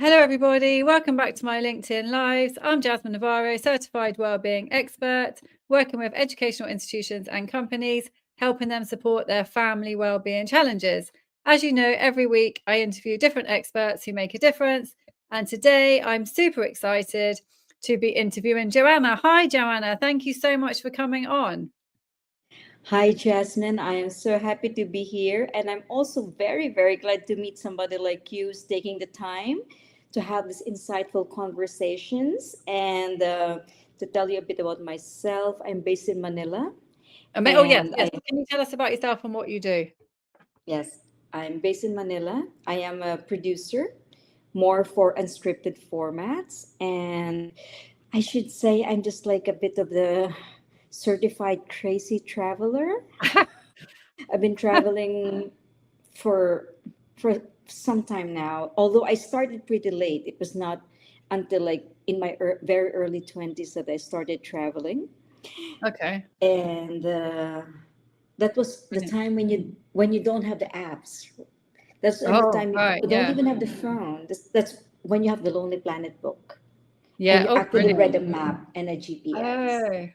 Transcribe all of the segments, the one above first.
Hello, everybody. Welcome back to my LinkedIn Lives. I'm Jasmine Navarro, Certified Wellbeing Expert, working with educational institutions and companies, helping them support their family wellbeing challenges. As you know, every week I interview different experts who make a difference. And today I'm super excited to be interviewing Johanna. Hi, Johanna. Thank you so much for coming on. Hi, Jasmine. I am so happy to be here. And I'm also very, very glad to meet somebody like you who's taking the time to have these insightful conversations and to tell you a bit about myself. I'm based in Manila. Oh, yes. And Can you tell us about yourself and what you do? yes, I'm based in Manila. I am a producer, more for unscripted formats. And I should say I'm just like a bit of the certified crazy traveler. I've been traveling for some time now. Although I started pretty late, it was not until like in my very early 20s that I started traveling, Okay. and that was the Brilliant. time when you don't have the apps. That's the Oh, time right. you don't Yeah. even have the phone. That's when you have the Lonely Planet book, and Yeah. you Oh, actually brilliant. read a map and a GPS. Oh,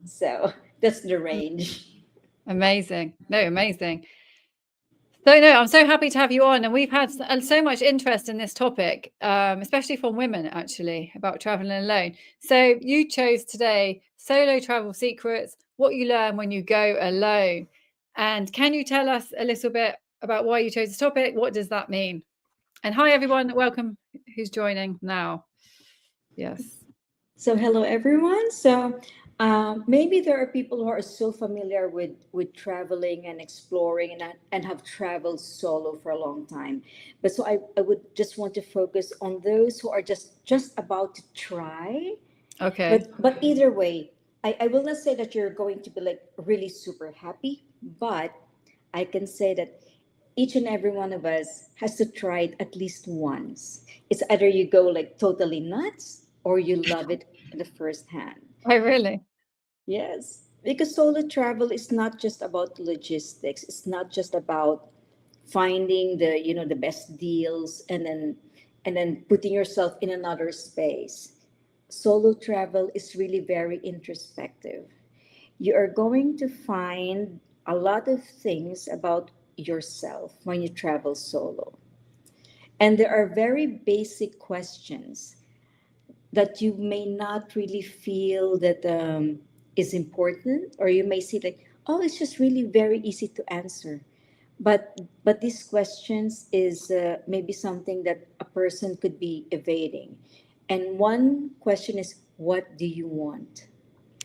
So that's the range. amazing. No, amazing. So, no, I'm so happy to have you on. And we've had so much interest in this topic, especially from women, actually, about traveling alone. So, you chose today solo travel secrets, what you learn when you go alone. And can you tell us a little bit about why you chose this topic? What does that mean? And hi, everyone. Welcome who's joining now. Yes. So hello everyone. So maybe there are people who are so familiar with traveling and exploring and have traveled solo for a long time. But so I would just want to focus on those who are just about to try. Okay. But either way, I will not say that you're going to be like really super happy, but I can say that each and every one of us has to try it at least once. It's either you go like totally nuts or you love it in the first hand. Oh, really? Yes, because solo travel is not just about logistics. It's not just about finding the best deals and then putting yourself in another space. Solo travel is really very introspective. You are going to find a lot of things about yourself when you travel solo. And there are very basic questions that you may not really feel that is important, or you may see like, oh, it's just really very easy to answer. But these questions is maybe something that a person could be evading. And one question is, what do you want?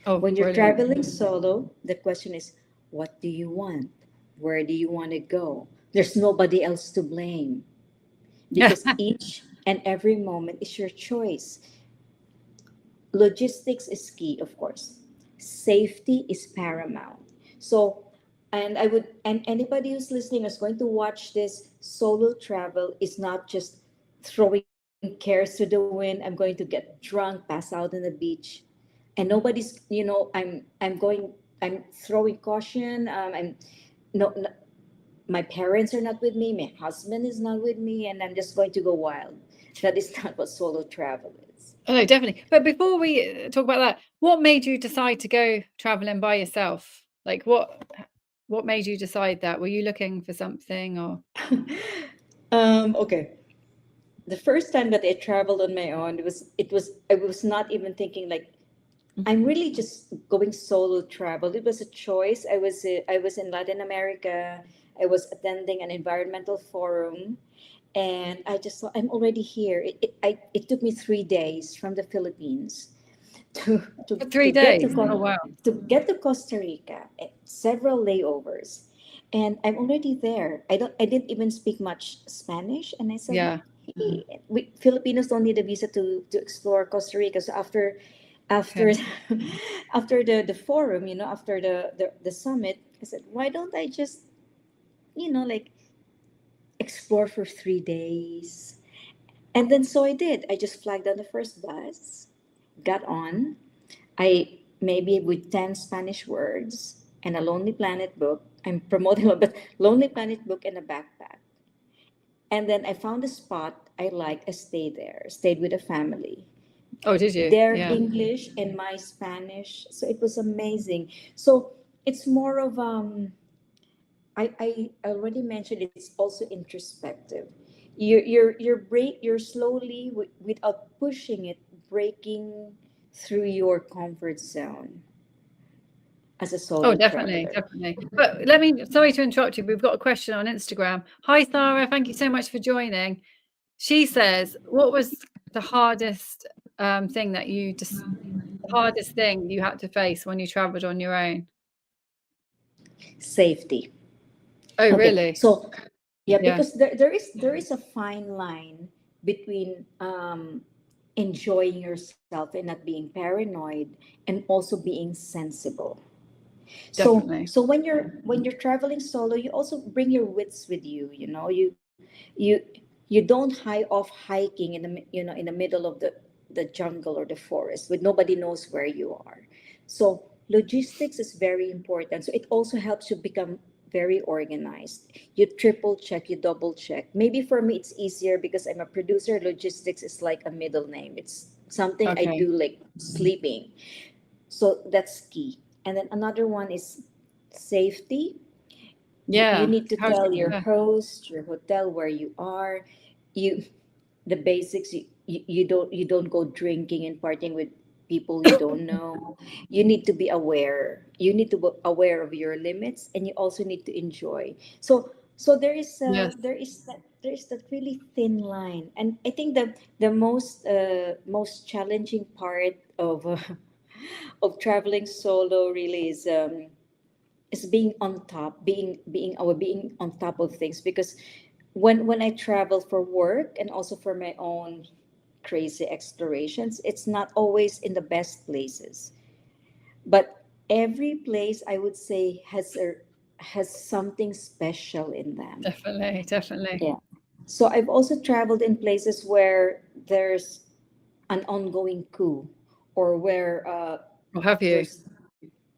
Oh, When you're brilliant. traveling solo, the question is, what do you want? Where do you want to go? There's nobody else to blame because each and every moment is your choice. Logistics is key, of course. Safety is paramount. So, and anybody who's listening is going to watch this solo travel is not just throwing cares to the wind. I'm going to get drunk, pass out on the beach, and nobody's, I'm throwing caution. I'm no, my parents are not with me, my husband is not with me, and I'm just going to go wild. That is not what solo travel is. Oh, no, definitely. But before we talk about that, what made you decide to go traveling by yourself? Like what made you decide that? Were you looking for something or Okay. The first time that I traveled on my own, it was I was not even thinking like I'm really just going solo travel. It was a choice. I was in Latin America. I was attending an environmental forum, and I just thought I'm already here. It took me 3 days from the Philippines to to, for to three get days? Oh wow. to get to Costa Rica. Several layovers, and I'm already there. I didn't even speak much Spanish, and I said, Yeah. "Hey, we Filipinos don't need a visa to explore Costa Rica." So after Okay. after the forum, after the summit, I said, "Why don't I just like explore for 3 days?" And then so I did. I just flagged on the first bus, got on. I maybe with 10 Spanish words and a Lonely Planet book. I'm promoting a little bit Lonely Planet book and a backpack. And then I found a spot I liked, I stayed there, stayed with a family. Oh, did you? Their Yeah. English and my Spanish, so it was amazing. So it's more of I already mentioned it's also introspective. You're slowly without pushing it, breaking through your comfort zone as a Oh, solo definitely, traveler. definitely. But sorry to interrupt you. We've got a question on Instagram. Hi, Sarah. Thank you so much for joining. She says, what was the hardest thing that the hardest thing you had to face when you traveled on your own? Safety. Oh, Okay, really? so yeah, Yeah, because there is a fine line between enjoying yourself and not being paranoid and also being sensible. definitely. So when you're traveling solo, you also bring your wits with you. You don't high off hiking in in the middle of the jungle or the forest with nobody knows where you are. So logistics is very important. So it also helps you become very organized. You triple check, you double check. Maybe for me it's easier because I'm a producer. Logistics is like a middle name. It's something I Okay. do like sleeping. So that's key. And then another one is safety. You Yeah. need to How did tell you your prepare? host, your hotel where you are. You the basics. You don't go drinking and partying with people you don't know. You need to be aware. You need to be aware of your limits, and you also need to enjoy. So Yes, there is that really thin line, and I think the most challenging part of of traveling solo really is being on top, being on top of things. Because when I travel for work and also for my own crazy explorations, it's not always in the best places, but every place I would say has something special in them. definitely, definitely. Yeah. So I've also traveled in places where there's an ongoing coup, or where Or have you? there's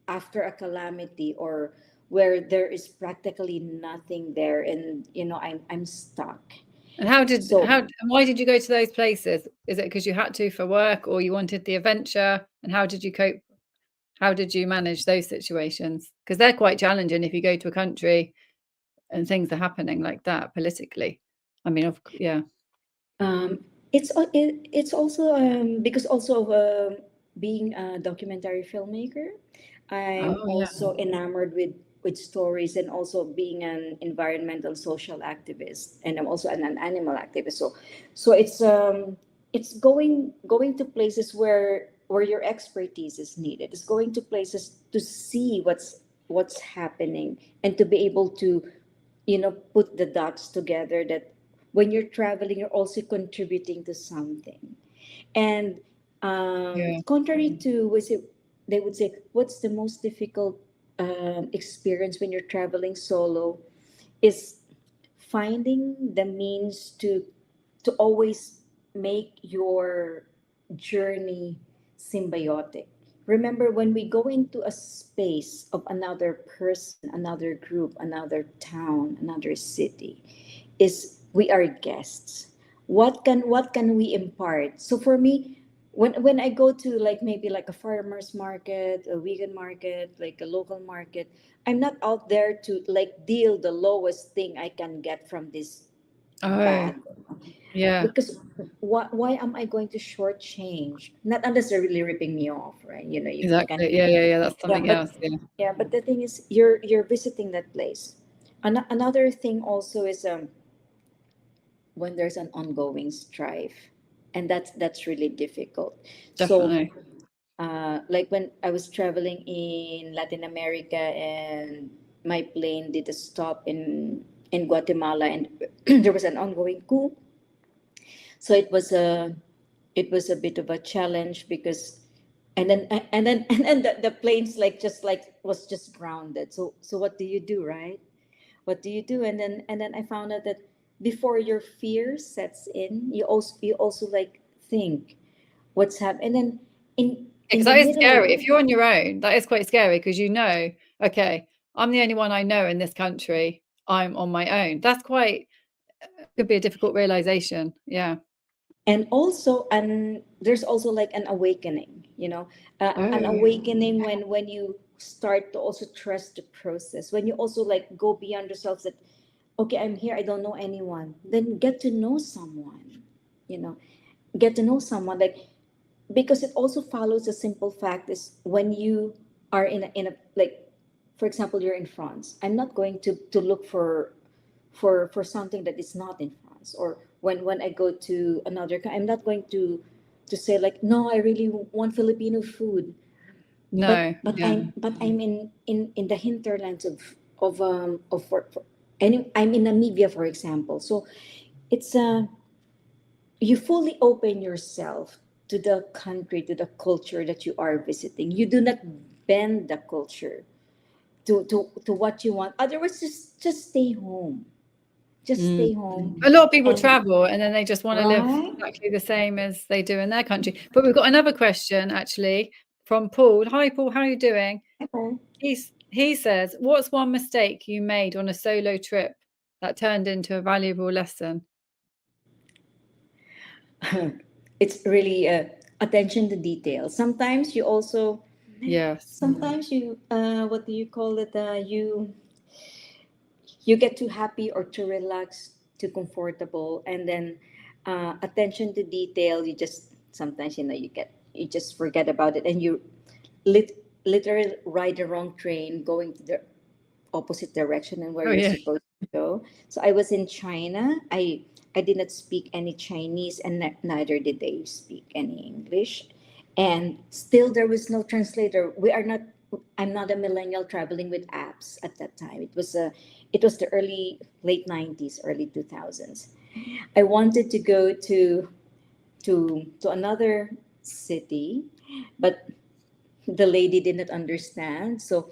after a calamity, or where there is practically nothing there, and I'm stuck. And So why did you go to those places? Is it because you had to for work or you wanted the adventure? And how did you cope? How did you manage those situations? Because they're quite challenging if you go to a country and things are happening like that politically. I mean, yeah. um, it's also because also of being a documentary filmmaker, I'm Oh, yeah. also enamored with stories, and also being an environmental social activist, and I'm also an animal activist. So it's going to places where your expertise is needed. It's going to places to see what's happening, and to be able to put the dots together, that when you're traveling you're also contributing to something. And Yeah. contrary to was it they would say, what's the most difficult experience when you're traveling solo, is finding the means to always make your journey symbiotic. Remember, when we go into a space of another person, another group, another town, another city, is we are guests. What can we impart? So for me, when I go to like maybe like a farmer's market, a vegan market, like a local market, I'm not out there to like deal the lowest thing I can get from this Oh, bag, yeah. because why am I going to shortchange? Not unless they're really ripping me off, right? You can. Exactly. Yeah, yeah, yeah. That's Yeah, something else. but Yeah. yeah, but the thing is, you're visiting that place. Another thing also is when there's an ongoing strife, and that's really difficult. So Definitely. like when I was traveling in Latin America, and my plane did a stop in Guatemala, and there was an ongoing coup. So it was a bit of a challenge, because and then the planes like just like was just grounded. So what do you do, right? What do you do? And then I found out that before your fear sets in, you also like think what's happening. And then in Because the that is middle of scary. If you're on your own, that is quite scary because okay, I'm the only one I know in this country. I'm on my own. That's quite could be a difficult realization. Yeah. And there's also like an awakening, an Oh, awakening when you start to also trust the process, when you also like go beyond yourselves, that okay, I'm here, I don't know anyone, then get to know someone, you know get to know someone, like, because it also follows a simple fact is when you are in a like, for example, you're in France, I'm not going to look for something that is not in France. Or when I go to another I'm not going to say like, no, I really want Filipino food. no. Yeah. But I'm in the hinterlands I'm in Namibia, for example. So it's you fully open yourself to the country, to the culture that you are visiting. You do not bend the culture to what you want. Otherwise, just stay home. Just Mm. stay home. A lot of people And travel and then they just want to live right. exactly the same as they do in their country. But we've got another question actually from Paul. Hi, Paul. How are you doing? He says, "What's one mistake you made on a solo trip that turned into a valuable lesson?" It's really attention to detail. Sometimes you also, Yes. sometimes you, what do you call it? You get too happy or too relaxed, too comfortable, and then attention to detail. You just sometimes you just forget about it, and you literally ride the wrong train going to the opposite direction and where Oh you're yeah. supposed to go. So I was in China. I did not speak any Chinese, and neither did they speak any English. And still, there was no translator. We are not. I'm not a millennial traveling with apps at that time. It was the late 90s, early 2000s. I wanted to go to another city, but the lady didn't understand. So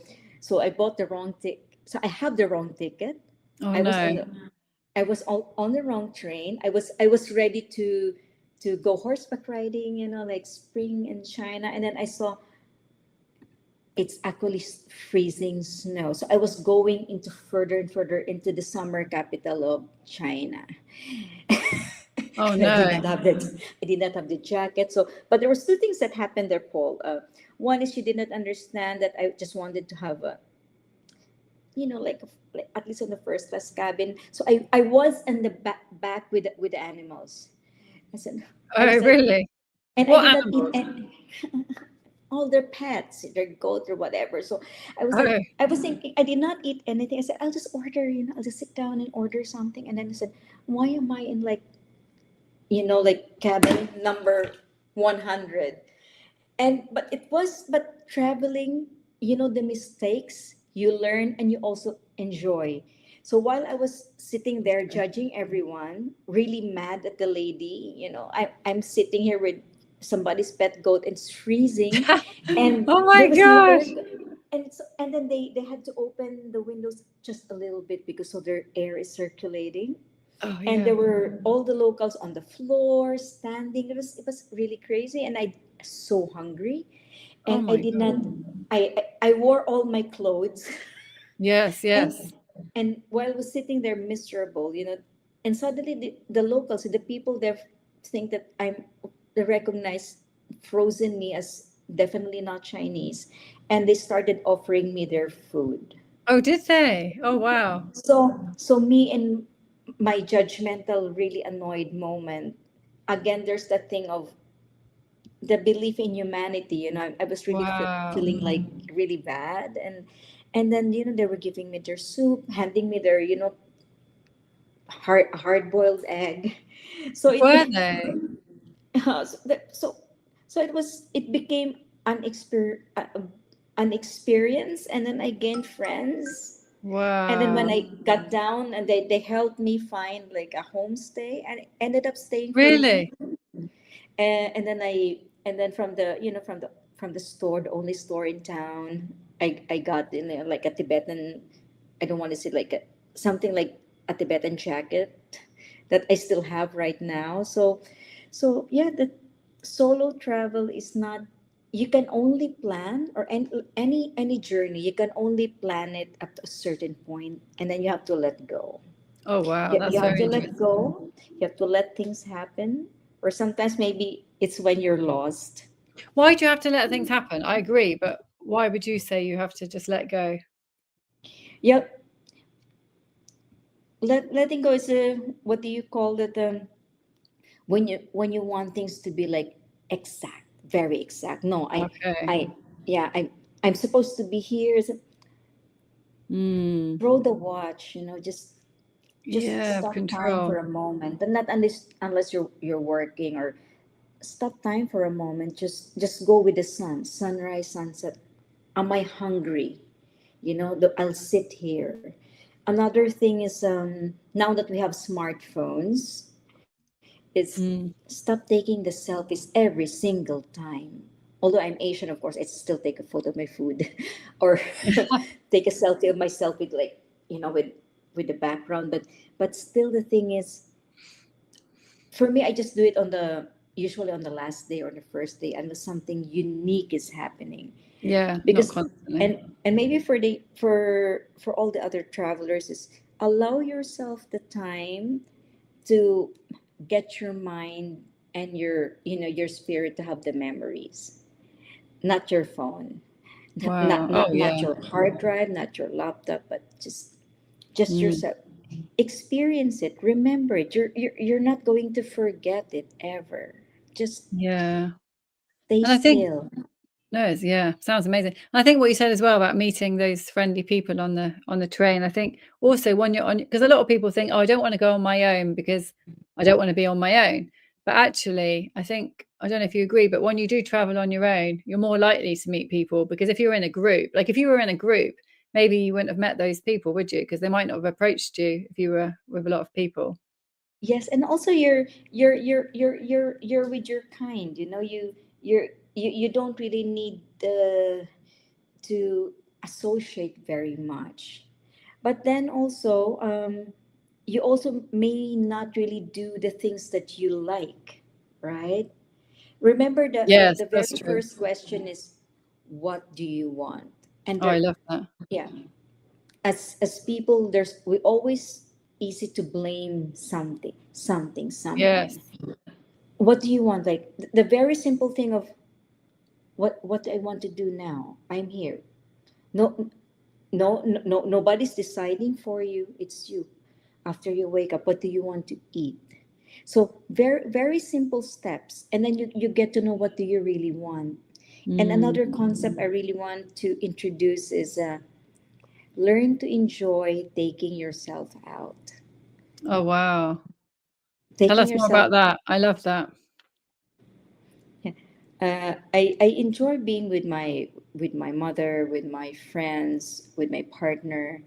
I bought the wrong ticket. So I have the wrong ticket. Oh I was on no. the I was on the wrong train. I was ready to go horseback riding, like spring in China, and then I saw it's actually freezing snow. So I was going into further and further into the summer capital of China. Oh And no. I did not have the jacket. So, but there was two things that happened there, Paul. One is she did not understand that I just wanted to have a, like at least on the first class cabin. So I was in the back with the animals. I said, I Oh was like, really? and I What did not eat animals? all their pets, their goat or whatever. So Oh, I was thinking, I did not eat anything. I said, I'll just order, I'll just sit down and order something. And then I said, why am I in like, like cabin number 100? But traveling, the mistakes you learn and you also enjoy. So while I was sitting there judging everyone, really mad at the lady, I'm sitting here with somebody's pet goat, and it's freezing, and oh my there was no air. gosh. And then they had to open the windows just a little bit because so their air is circulating. Oh And yeah. there were all the locals on the floor standing. It was really crazy, and I so hungry, Oh and I my did god. not. I wore all my clothes, Yes, and yes. while I was sitting there miserable, and suddenly the locals, the people there, think that they recognize frozen me as definitely not Chinese, and they started offering me their food. Oh, did they? Oh wow. So me in my judgmental, really annoyed moment, again, there's that thing of the belief in humanity. I was really Wow. feeling like really bad, and then they were giving me their soup, handing me their hard boiled egg. So it Were they? so it became an experience, and then I gained friends. And then when Wow. I got down, and they helped me find like a homestay, and I ended up staying for a week. Really? And then from the store, the only store in town, I got in there like a Tibetan. I don't want to say like something like a Tibetan jacket that I still have right now. So yeah, the solo travel is not. You can only plan, or any journey. You can only plan it up to a certain point, and then you have to let go. Oh, wow. That's You have very to interesting. let go. You have to let things happen. Or sometimes maybe it's when you're lost. Why do you have to let things happen? I agree, but why would you say you have to just let go? Yep. Letting go is a, what do you call it? When you want things to be like exact, very exact. No, Okay. I yeah, I'm supposed to be here. Mm. Throw the watch, just Yeah, stop time for control. a moment, but not unless you're working, or stop time for a moment. Just go with the sun, sunrise, sunset. Am I hungry? I'll sit here. Another thing is, now that we have smartphones, is Mm. stop taking the selfies every single time. Although I'm Asian, of course, I still take a photo of my food, or take a selfie of myself with, like, with the background. But still, the thing is, for me, I just do it usually on the last day or the first day, unless something unique is happening. Yeah, not Because constantly. and maybe for all the other travelers, is allow yourself the time to get your mind and your spirit to have the memories, not your phone, Wow. Oh, not yeah. your hard drive, not your laptop, but just Mm. yourself. Experience it, remember it. You're not going to forget it ever. Just Yeah. stay And I think still. no, yeah, sounds amazing. And I think what you said as well about meeting those friendly people on the train. I think also when you're on, because a lot of people think, oh, I don't want to go on my own because I don't want to be on my own. But actually, I think I don't know if you agree, but when you do travel on your own, you're more likely to meet people because if you're in a group, like if you were in a group, maybe you wouldn't have met those people, would you? Because they might not have approached you if you were with a lot of people. Yes, and also you're with your kind. You're you don't really need to associate very much. But then also, you also may not really do the things that you like, right? Remember, Yes, the that's very true. first question is, what do you want? And Oh, I love that. yeah, as people, we always easy to blame something, Yes. someone. What do you want? Like the very simple thing of, what do I want to do now? I'm here. No, no, nobody's deciding for you. It's you. After you wake up, what do you want to eat? So very, very simple steps, and then you get to know what do you really want. And Mm. another concept I really want to introduce is, learn to enjoy taking yourself out. Oh, wow. Tell Taking us more yourself about that. I love that. Yeah. I enjoy being with my mother, with my friends, with my partner,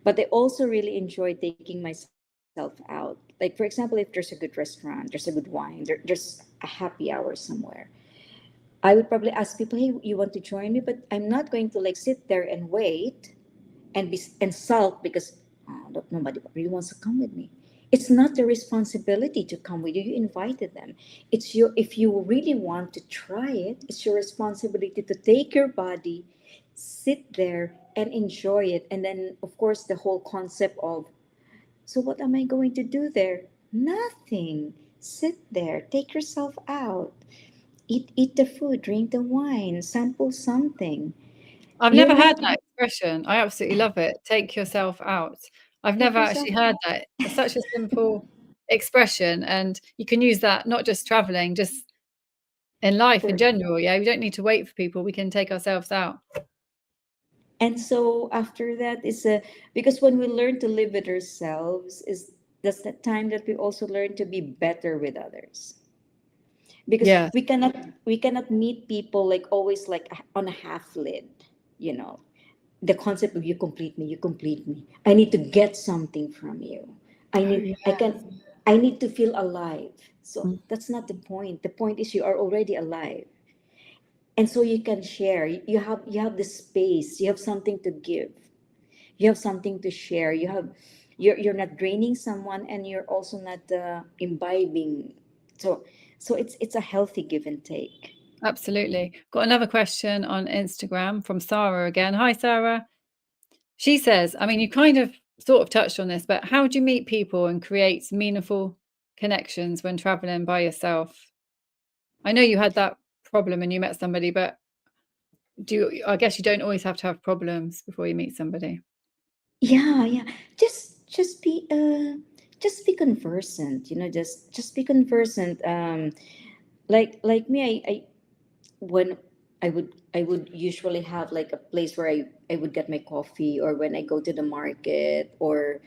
but I also really enjoy taking myself out. Like, for example, if there's a good restaurant, there's a good wine, there's a happy hour somewhere. I would probably ask people, "Hey, you want to join me?" But I'm not going to, like, sit there and wait and sulk because, oh, look, nobody really wants to come with me. It's not the responsibility to come with you. You invited them. It's your If you really want to try it, it's your responsibility to take your body, sit there and enjoy it. And then, of course, the whole concept of, so what am I going to do there? Nothing. Sit there, take yourself out, eat the food, drink the wine, sample something. I've You're never not heard that expression. I absolutely love it. Take yourself out. I've Take never yourself actually heard out. that. It's such a simple expression, and you can use that not just traveling, just in life in For general. Yeah, we don't need to wait for people. We can take ourselves out. And so after that is, because when we learn to live with ourselves, is that's the time that we also learn to be better with others. Because Yes. we cannot meet people, like, always, like, on a half lid, you know. The concept of, you complete me. I need to get something from you. I Oh, need yeah. I can I need to feel alive. So Mm. that's not the point. The point is, you are already alive. And so you can share. You have the space. You have something to give. You have something to share. You're not draining someone, and you're also not imbibing. So it's a healthy give and take. Absolutely. Got another question on Instagram from Sarah again. Hi, Sarah. She says, I mean, you kind of sort of touched on this, but how do you meet people and create meaningful connections when traveling by yourself? I know you had that problem and you met somebody, but I guess you don't always have to have problems before you meet somebody. Yeah. Just be conversant, just be conversant. Like me, I when I would usually have like a place where I would get my coffee, or when I go to the market, or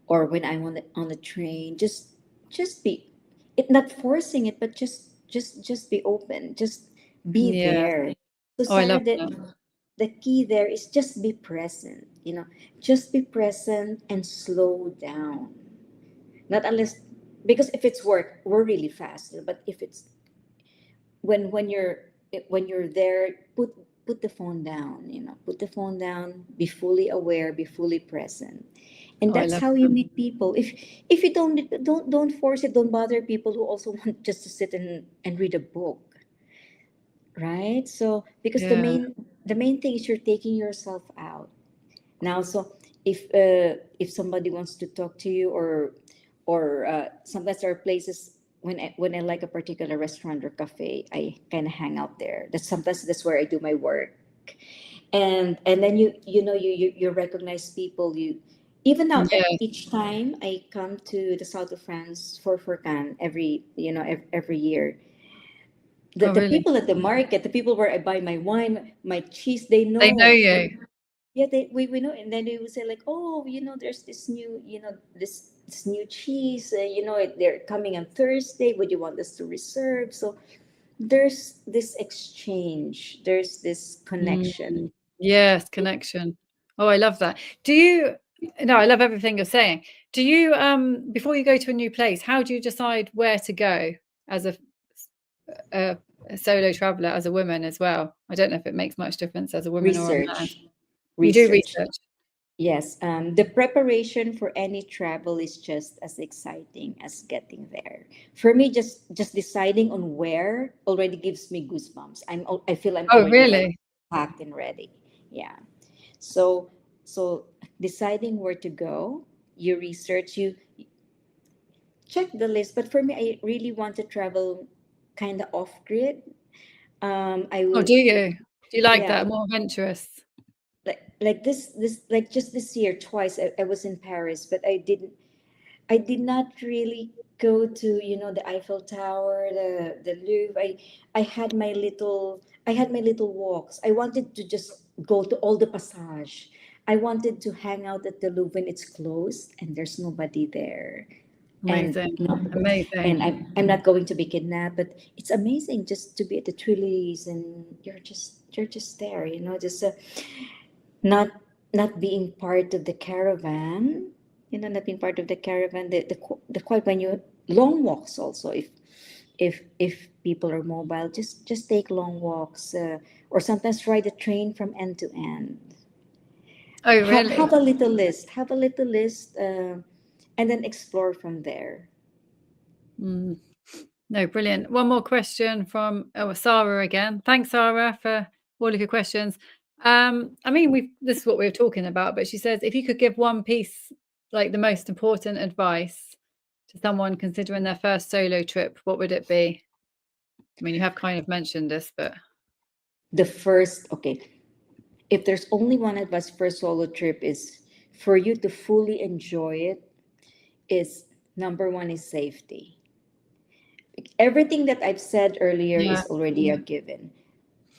when I'm on the train. Just be it, not forcing it, but just be open, just be Yeah. there. So Oh, I Sarah, love that that. the key there is just be present, just be present and slow down. Not unless, because if it's work, we're really fast, but if it's when you're there, put the phone down, put the phone down, be fully aware, be fully present. And Oh, I that's love how you that. meet people. If you don't force it, don't bother people who also want just to sit and read a book, right? So because the Yeah. main the main thing is you're taking yourself out now. So if somebody wants to talk to you, or sometimes there are places, when I like a particular restaurant or cafe, I kind of hang out there. That's where I do my work. And then you recognize people. You Even now, Yes. each time I come to the south of France for Cannes, every year, the, Oh, the really? people at the market, the people where I buy my wine, my cheese, they They know know. you. Yeah, we know. And then they would say like, oh, there's this new, this new cheese, they're coming on Thursday, would you want us to reserve? So there's this exchange, there's this connection. Mm. Yes, connection. Oh, I love that. Do you No, I love everything you're saying. Do you before you go to a new place, how do you decide where to go as a, a solo traveler, as a woman as well? I don't know if it makes much difference as a woman or a man. Research. You do Research. research. Yes, the preparation for any travel is just as exciting as getting there. For me, just deciding on where already gives me goosebumps. I feel I'm Oh, already like really? packed and ready. Yeah. So deciding where to go, you research, you check the list. But for me, I really want to travel kind of off grid. I Oh, would, do you? Do you like yeah, that? More adventurous? like this like just this year twice I was in Paris, but I did not really go to the Eiffel Tower, the Louvre. I had my little walks. I wanted to just go to all the passage. I wanted to hang out at the Louvre when it's closed and there's nobody there. And Amazing. no, Amazing. and I'm not going to be kidnapped, but it's amazing just to be at the Tuileries, and you're just there, just not not being part of the caravan, not being part of the caravan, the quiet, when you long walks also, if people are mobile, just take long walks, or sometimes ride the train from end to end. Oh, Have really? a little list, and then explore from there. Mm. No, brilliant. One more question from Sarah again. Thanks, Sarah, for all of your questions. I mean, this is what we were talking about, but she says, if you could give one piece, like the most important advice to someone considering their first solo trip, what would it be? I mean, you have kind of mentioned this, but The first, okay, if there's only one advice for a solo trip, is for you to fully enjoy it, is number one is safety. Everything that I've said earlier yeah, is already a given.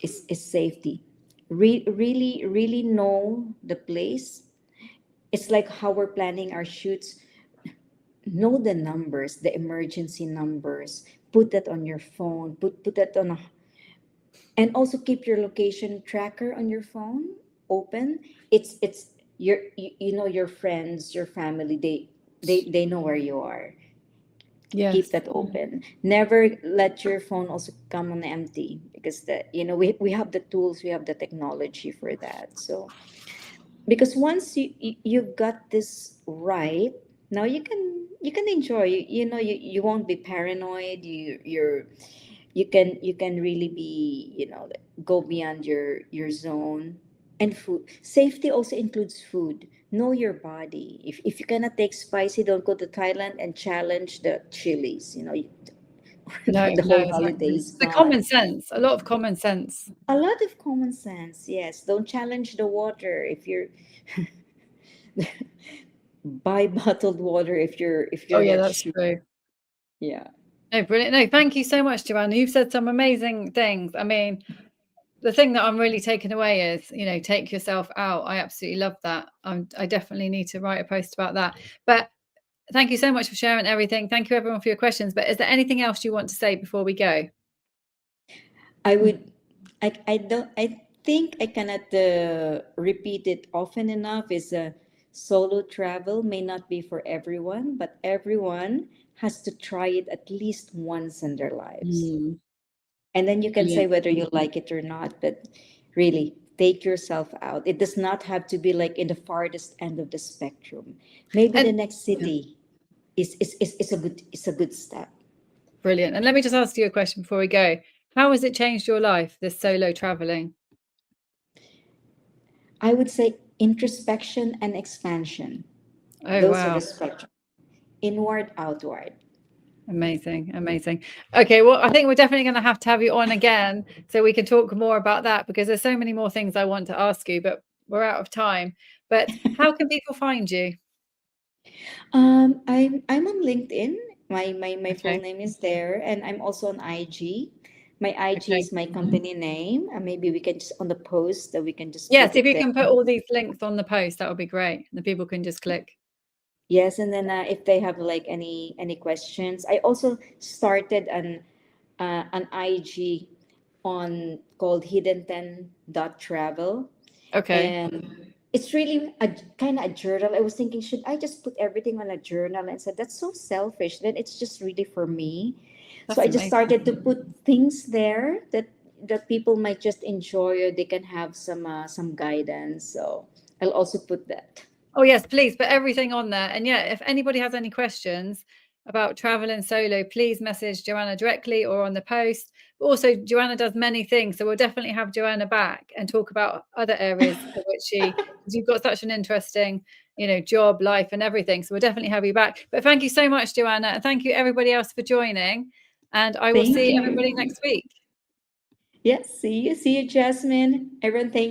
Is safety. Really, really know the place. It's like how we're planning our shoots. Know the numbers, the emergency numbers. Put that on your phone. Put that on a, and also keep your location tracker on your phone open. It's your friends, your family. They know where you are. Keep yes, that open. Never let your phone also come on empty, because we have the tools, we have the technology for that. So because once you've got this right, now you can enjoy. You won't be paranoid. You can really be, go beyond your zone. And food safety also includes food. know your body. If you cannot take spicy, don't go to Thailand and challenge the chilies. No, The no, whole holiday exactly. is The common fine. sense, a lot of common sense. A lot of common sense, yes. Don't challenge the water if you're buy bottled water if Oh you're yeah, not that's sure. true. Yeah. No, brilliant. No, thank you so much, Joanna. You've said some amazing things. I mean, the thing that I'm really taken away is, take yourself out. I absolutely love that. I definitely need to write a post about that. But thank you so much for sharing everything. Thank you everyone for your questions. But is there anything else you want to say before we go? I would I don't I think I cannot repeat it often enough is solo travel may not be for everyone, but everyone has to try it at least once in their lives. Mm, And then you can say brilliant. whether you like it or not, but really take yourself out. It does not have to be like in the farthest end of the spectrum. Maybe the And next city is a good step. brilliant. And let me just ask you a question before we go. How has it changed your life, this solo traveling? I would say introspection and expansion. Oh, Those are the wow. spectrum. Inward, outward. Amazing, amazing. Okay, well, I think we're definitely going to have you on again so we can talk more about that, because there's so many more things I want to ask you, but we're out of time. But how can people find you? I'm on LinkedIn. My full Okay, name is there, and I'm also on IG. My IG okay. is my company name. Maybe we can just on the post that we can just Yes, put if it you there. can put all these links on the post, that would be great. The people can just click. Yes, and then if they have like any questions, I also started an IG on called hidden10.travel, Okay, and it's really a kind of a journal. I was thinking, should I just put everything on a journal? And said that's so selfish. Then it's just really for me. So that's I just amazing. started to put things there that people might just enjoy, or they can have some guidance. So I'll also put that. Oh, yes, please put everything on there. And yeah, if anybody has any questions about traveling solo, please message Johanna directly or on the post. But also, Johanna does many things. So we'll definitely have Johanna back and talk about other areas of which because you've got such an interesting, job, life, and everything. So we'll definitely have you back. But thank you so much, Johanna. And thank you, everybody else, for joining. And I will Thank see everybody you. next week. Yes, see you, Jasmine. Everyone, thank